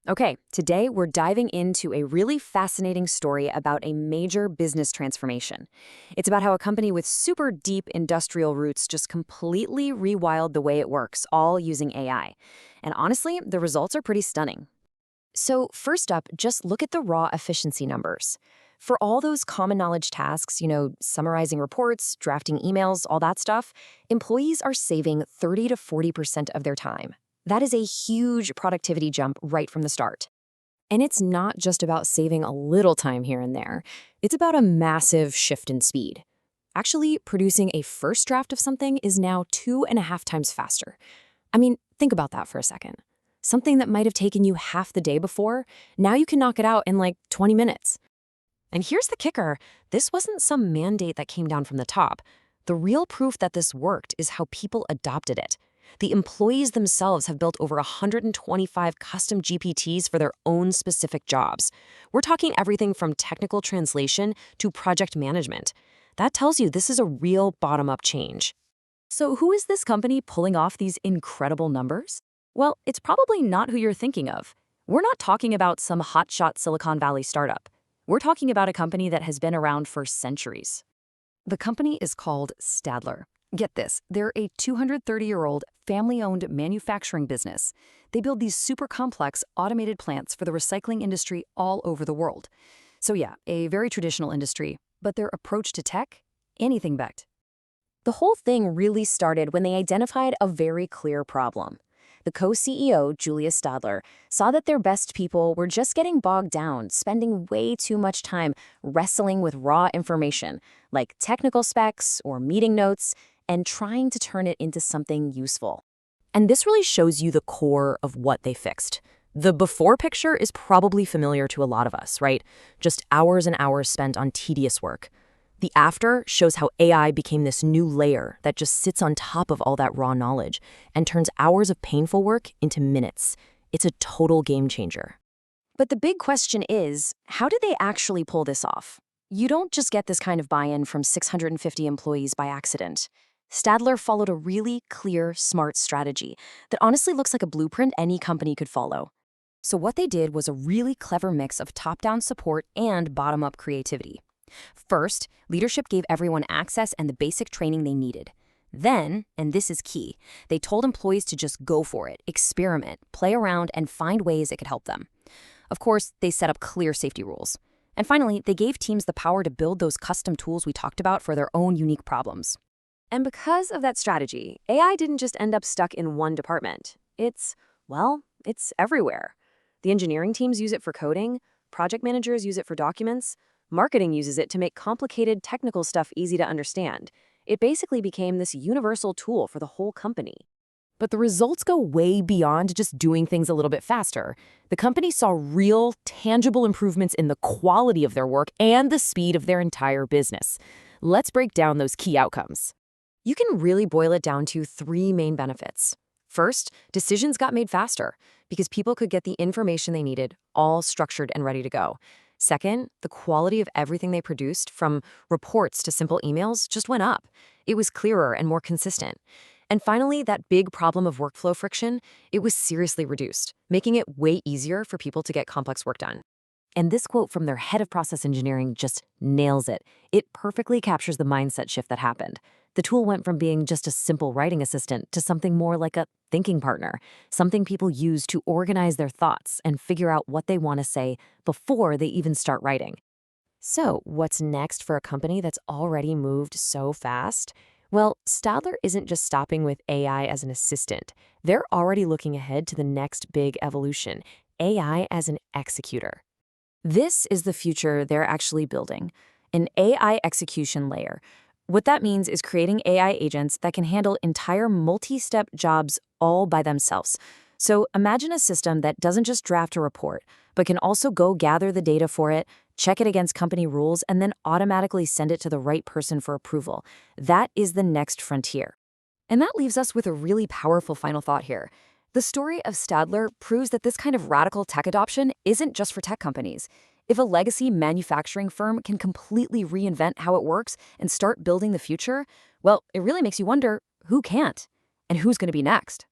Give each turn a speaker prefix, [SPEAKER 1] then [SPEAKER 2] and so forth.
[SPEAKER 1] Okay, today we're diving into a really fascinating story about a major business transformation. It's about how a company with super deep industrial roots just completely rewilded the way it works, all using AI. And honestly, the results are pretty stunning. So, first up, just look at the raw efficiency numbers. For all those common knowledge tasks, summarizing reports, drafting emails, all that stuff, employees are saving 30 to 40% of their time. That is a huge productivity jump right from the start. And it's not just about saving a little time here and there. It's about a massive shift in speed. Actually, producing a first draft of something is now 2.5 times faster. I mean, think about that for a second. Something that might have taken you half the day before, now you can knock it out in like 20 minutes. And here's the kicker. This wasn't some mandate that came down from the top. The real proof that this worked is how people adopted it. The employees themselves have built over 125 custom GPTs for their own specific jobs. We're talking everything from technical translation to project management. That tells you this is a real bottom-up change. So who is this company pulling off these incredible numbers? Well, it's probably not who you're thinking of. We're not talking about some hotshot Silicon Valley startup. We're talking about a company that has been around for centuries. The company is called Stadler. Get this, they're a 230-year-old family-owned manufacturing business. They build these super complex automated plants for the recycling industry all over the world. So yeah, a very traditional industry, but their approach to tech, anything but. The whole thing really started when they identified a very clear problem. The co-CEO, Julia Stadler, saw that their best people were just getting bogged down, spending way too much time wrestling with raw information, like technical specs or meeting notes, and trying to turn it into something useful. And this really shows you the core of what they fixed. The before picture is probably familiar to a lot of us, right? Just hours and hours spent on tedious work. The after shows how AI became this new layer that just sits on top of all that raw knowledge and turns hours of painful work into minutes. It's a total game changer. But the big question is, how did they actually pull this off? You don't just get this kind of buy-in from 650 employees by accident. Stadler followed a really clear, smart strategy that honestly looks like a blueprint any company could follow. So what they did was a really clever mix of top-down support and bottom-up creativity. First, leadership gave everyone access and the basic training they needed. Then, and this is key, they told employees to just go for it, experiment, play around, and find ways it could help them. Of course, they set up clear safety rules. And finally, they gave teams the power to build those custom tools we talked about for their own unique problems. And because of that strategy, AI didn't just end up stuck in one department. It's everywhere. The engineering teams use it for coding, project managers use it for documents, marketing uses it to make complicated technical stuff easy to understand. It basically became this universal tool for the whole company. But the results go way beyond just doing things a little bit faster. The company saw real, tangible improvements in the quality of their work and the speed of their entire business. Let's break down those key outcomes. You can really boil it down to 3 main benefits. First, decisions got made faster because people could get the information they needed, all structured and ready to go. Second, the quality of everything they produced, from reports to simple emails, just went up. It was clearer and more consistent. And finally, that big problem of workflow friction, it was seriously reduced, making it way easier for people to get complex work done. And this quote from their head of process engineering just nails it. It perfectly captures the mindset shift that happened. The tool went from being just a simple writing assistant to something more like a thinking partner, something people use to organize their thoughts and figure out what they want to say before they even start writing. So, what's next for a company that's already moved so fast? Well, Stadler isn't just stopping with AI as an assistant. They're already looking ahead to the next big evolution, AI as an executor. This is the future they're actually building, an AI execution layer. What that means is creating AI agents that can handle entire multi-step jobs all by themselves. So imagine a system that doesn't just draft a report, but can also go gather the data for it, check it against company rules, and then automatically send it to the right person for approval. That is the next frontier. And that leaves us with a really powerful final thought here. The story of Stadler proves that this kind of radical tech adoption isn't just for tech companies. If a legacy manufacturing firm can completely reinvent how it works and start building the future, well, it really makes you wonder, who can't? And who's going to be next?